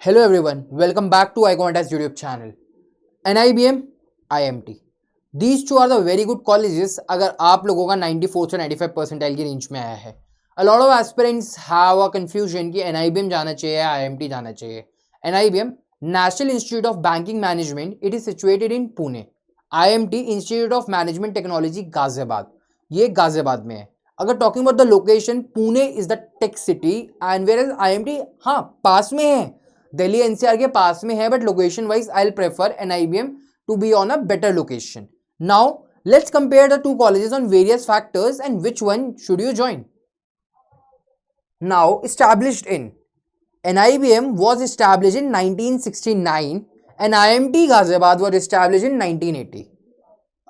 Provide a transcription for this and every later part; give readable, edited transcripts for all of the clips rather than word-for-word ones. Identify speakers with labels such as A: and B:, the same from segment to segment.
A: Hello everyone, welcome back to iContest YouTube channel. NIBM, IMT. These two are the very good colleges अगर आप लोगों का 94 से 95 percentile की रेंज में आया है. A lot of aspirants have a confusion कि NIBM जाना चाहिए या IMT जाना चाहिए. NIBM, National Institute of Banking Management, it is situated in Pune. IMT, Institute of Management Technology, Ghaziabad. ये गाजियाबाद में है. अगर talking about the location, Pune is the tech city and where is IMT हाँ पास में है, दिल्ली एनसीआर के पास में है, but location wise I will prefer NIBM to be on a better location. Now let's compare the two colleges on various factors and which one should you join. Now established in NIBM was established in 1969 and IMT Ghaziabad was established in 1980.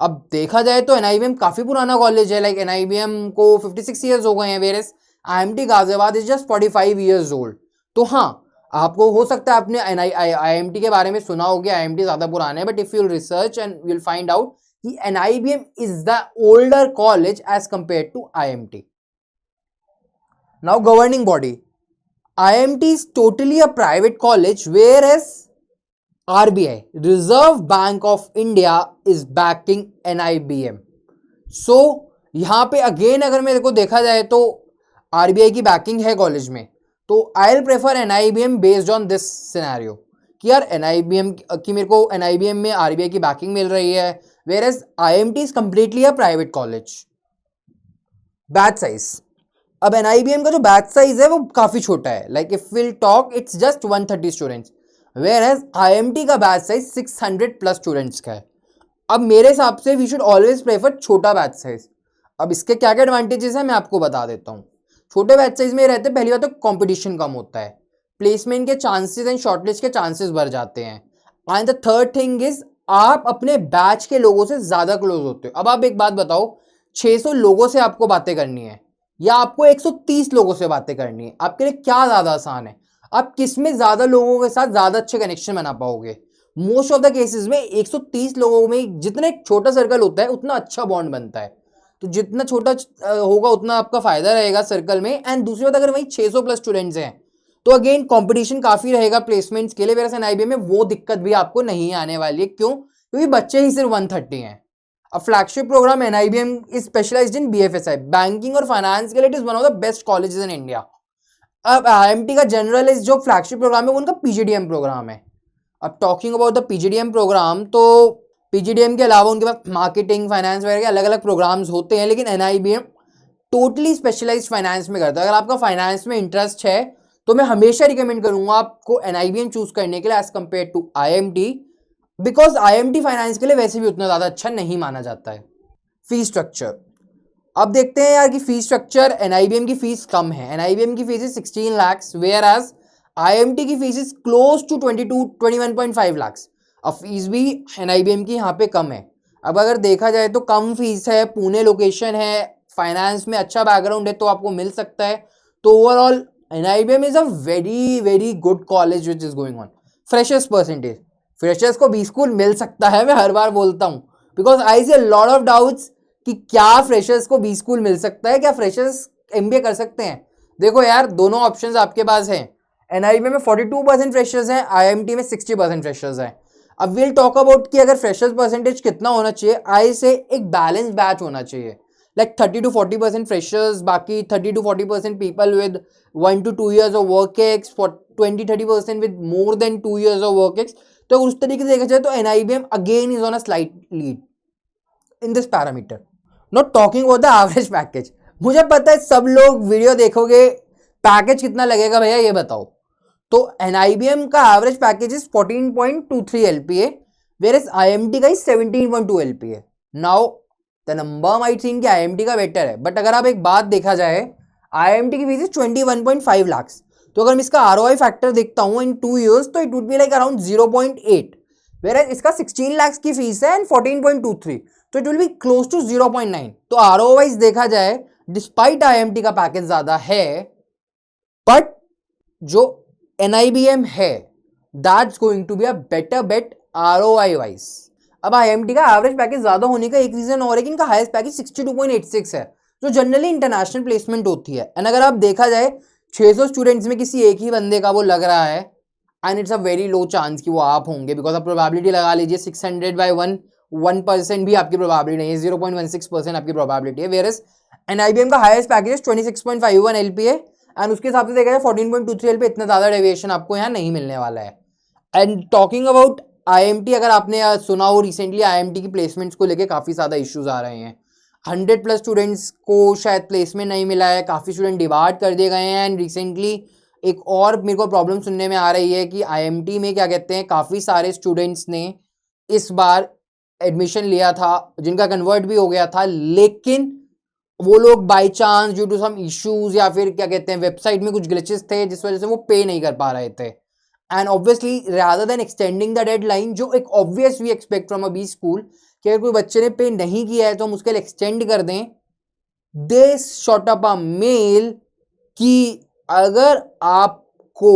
A: अब देखा जाए तो NIBM काफी पुराना college है. Like NIBM को 56 years हो गए हैं, whereas IMT Ghaziabad is just 45 years old. तो हाँ, आपको हो सकता है आपने IMT के बारे में सुना होगा, IMT ज्यादा पुराना है, but if you research and you will find out कि NIBM is the older college as compare to IMT. Now governing body, IMT is totally a private college, whereas RBI, Reserve Bank of India, is backing NIBM. So यहाँ पे again अगर मेरे को देखा जाए तो RBI की बैकिंग है कॉलेज में, तो आई will prefer NIBM based on this scenario कि यार NIBM की मेरे को NIBM में RBI की बैकिंग मिल रही है, whereas IMT is completely a private college. Batch size, अब NIBM का जो बैच साइज है वो काफी छोटा है. Like if will talk it's just 130 students, whereas IMT का बैच साइज 600 प्लस स्टूडेंट्स का है. अब मेरे हिसाब से वी शुड ऑलवेज प्रेफर छोटा बैच साइज. अब इसके क्या क्या एडवांटेजेस हैं मैं आपको बता देता हूँ. छोटे बैच साइज में रहते पहली बात तो कंपटीशन कम होता है, प्लेसमेंट के चांसेस एंड शॉर्टलिस्ट के चांसेस बढ़ जाते हैं, and the third thing is आप अपने बैच के लोगों से ज्यादा क्लोज होते हो. अब आप एक बात बताओ, 600 लोगों से आपको बातें करनी है या आपको 130 लोगों से बातें करनी है, आपके लिए क्या ज्यादा आसान है? आप किस में ज्यादा लोगों के साथ ज्यादा अच्छे कनेक्शन बना पाओगे? मोस्ट ऑफ द केसेस में 130 लोगों में जितना एक छोटा सर्कल होता है उतना अच्छा बॉन्ड बनता है. तो जितना छोटा होगा उतना आपका फायदा रहेगा सर्कल में. एंड दूसरी बात, अगर वही 600 प्लस स्टूडेंट्स हैं तो अगेन कंपटीशन काफी रहेगा प्लेसमेंट्स के लिए, वैसे NIBM में वो दिक्कत भी आपको नहीं आने वाली है. क्यों? क्योंकि बच्चे ही सिर्फ 130 हैं. A flagship program NIBM is specialized in BFSI, banking और फाइनेंस के लिए. It is one of the best colleges in India. अब IMT का जनरल जो फ्लैगशिप प्रोग्राम है वो उनका PGDM प्रोग्राम है. अब talking about the PGDM programme, तो PGDM के अलावा उनके पास मार्केटिंग, फाइनेंस वगैरह के अलग अलग प्रोग्राम्स होते हैं, लेकिन NIBM टोटली स्पेशलाइज्ड फाइनेंस में करता है. अगर आपका फाइनेंस में इंटरेस्ट है तो मैं हमेशा रिकमेंड करूंगा आपको NIBM चूज करने के लिए as compare to IMT, because IMT finance के लिए वैसे भी उतना ज्यादा अच्छा नहीं माना जाता है. फीस स्ट्रक्चर, अब देखते हैं यार कि फीस स्ट्रक्चर. NIBM की फीस कम है, NIBM की fees is 16 lakhs, whereas IMT की fees is close to 21.5 lakhs. अब फीस भी NIBM की यहाँ पे कम है. अब अगर देखा जाए तो कम फीस है, पुणे लोकेशन है, फाइनेंस में अच्छा बैकग्राउंड है तो आपको मिल सकता है. तो overall NIBM is a very very good college which is going on. Freshers percentage, freshers को 20 स्कूल मिल सकता है, मैं हर बार बोलता हूँ, because I see a lot of doubts कि क्या फ्रेशर्स को 20 स्कूल मिल सकता है, क्या फ्रेशर्स MBA कर सकते हैं? देखो यार, दोनों ऑप्शंस आपके पास हैं. NIBM में 42% फ्रेशर्स हैं, IMT में 60% फ्रेशर्स हैं. अब विल टॉक अबाउट कि अगर फ्रेशर्स परसेंटेज कितना होना चाहिए. आई से एक बैलेंस बैच होना चाहिए, लाइक 30 to 40% फ्रेशर्स, बाकी 30 to 40% people with 1 to 2 years of work ex, 20-30% with more than 2 years of work ex. तो उस तरीके से देखा जाए तो NIBM again is on a slight lead in this parameter. Not talking about the average package. मुझे पता है सब लोग वीडियो देखोगे, पैकेज कितना लगेगा भैया ये बताओ. तो NIBM का average package is 14.23 LPA, whereas IMT का 17.2 LPA. Now the number might seem कि IMT का बेटर है, बट अगर आप एक बात देखा जाए, IMT की फीस इज 21.5 lakhs. तो अगर मैं इसका ROI फैक्टर देखता हूं इन 2 years तो it would be like around 0.8, whereas इसका 16 lakhs की फीस है एंड 14.23, तो it will be close to 0.9. तो ROI वाइज देखा जाए, डिस्पाइट IMT का पैकेज ज्यादा है, बट जो NIBM है that's going to be a better bet ROI wise. अब IMT का एवरेज पैकेज ज्यादा होने का एक रीजन और है कि इनका हाईएस्ट पैकेज 62.86 है, जो जनरली इंटरनेशनल प्लेसमेंट होती है. एंड अगर आप देखा जाए 600 स्टूडेंट्स में किसी एक ही बंदे का वो लग रहा है, and it's a very low chance कि वो आप होंगे, बिकॉज आप प्रोबेबिलिटी लगा लीजिए 600/1 1% भी आपकी प्रोबेबिलिटी नहीं है, 0.16% आपकी प्रोबेबिलिटी है। वेयर इज NIBM का हाईएस्ट पैकेज 26.51 LPA एंड उसके हिसाब से देखा जाए 14.23 LPA, इतना ज्यादा डेविएशन आपको यहाँ नहीं मिलने वाला है। एंड टॉकिंग अबाउट IMT, अगर आपने सुना हो रिसेंटली IMT की प्लेसमेंट्स को लेके काफी ज्यादा इश्यूज आ रहे हैं। 100+ स्टूडेंट्स को शायद प्लेसमेंट नहीं मिला है, काफी स्टूडेंट डिबार्ट कर दिए गए हैं। एंड रिसेंटली एक और मेरे को प्रॉब्लम सुनने में आ रही है कि IMT में क्या कहते हैं, काफी सारे स्टूडेंट्स ने इस बार एडमिशन लिया था जिनका कन्वर्ट भी हो गया था, लेकिन वो लोग by chance due to some issues या फिर क्या कहते हैं वेबसाइट में कुछ ग्लिचेस थे जिस वजह से वो पे नहीं कर पा रहे थे। And obviously rather than extending the deadline, जो एक obvious we expect from a B school कि अगर कोई बच्चे ने पे नहीं किया है तो हम उसके लिए एक्सटेंड कर दें, they shot up a mail कि अगर आपको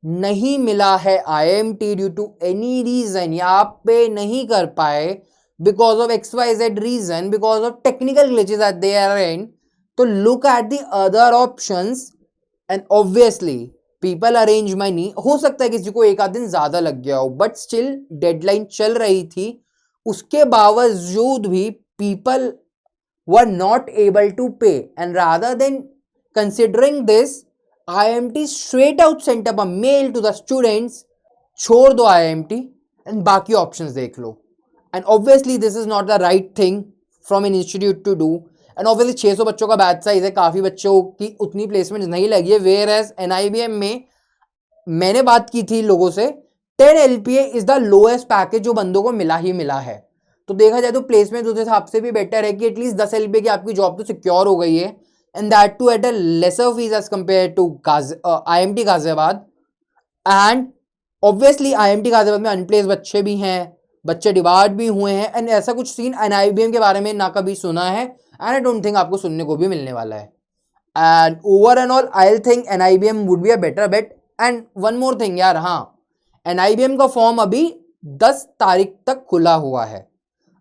A: नहीं मिला है IMT due to any reason, या आप पे नहीं कर पाए because of XYZ reason, because of technical glitches at their end, तो look at the other options. And obviously people arrange money, हो सकता है किसी को एक आध दिन ज्यादा लग गया हो, बट स्टिल डेडलाइन चल रही थी, उसके बावजूद भी people were not able to pay. And rather than considering this, IMT straight out sent up a mail to the students, छोड़ दो IMT and बाकी options देख लो। And obviously this is not the right thing from an institute to do. And obviously 600 बच्चों का batch size है, काफी बच्चों की उतनी प्लेसमेंट नहीं लगी है। Whereas NIBM में मैंने बात की थी लोगों से, 10 LPA is the lowest package जो बंदों को मिला ही मिला है। तो देखा जाए तो प्लेसमेंट उस हिसाब से भी बेटर है कि एटलीस्ट 10 LPA की आपकी जॉब तो सिक्योर हो गई है, and that too at a lesser fees as compared to IMT Ghaziabad. And obviously IMT Ghaziabad में अनप्लेस बच्चे भी हैं, बच्चे डिबार्ट भी हुए हैं, एंड ऐसा कुछ सीन NIBM के बारे में ना कभी सुना है, एंड आई डोंट थिंक आपको सुनने को भी मिलने वाला है। And over and all I think NIBM would be a better bet. And one more thing यार, हाँ, NIBM का फॉर्म अभी 10 तारीख तक खुला हुआ है।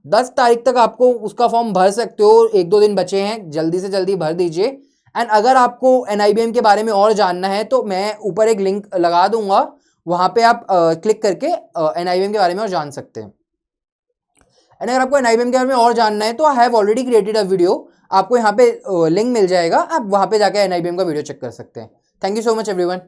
A: 10 तारीख तक आपको उसका फॉर्म भर सकते हो, 1-2 दिन बचे हैं, जल्दी से जल्दी भर दीजिए। एंड अगर आपको NIBM के बारे में और जानना है तो मैं ऊपर एक लिंक लगा दूंगा, वहां पे आप क्लिक करके NIBM के बारे में और जान सकते हैं। एंड अगर आपको NIBM के बारे में और जानना है तो I have already created a video, आपको यहाँ पे लिंक मिल जाएगा, आप वहां पे जाकर NIBM का वीडियो चेक कर सकते हैं। Thank you so much everyone.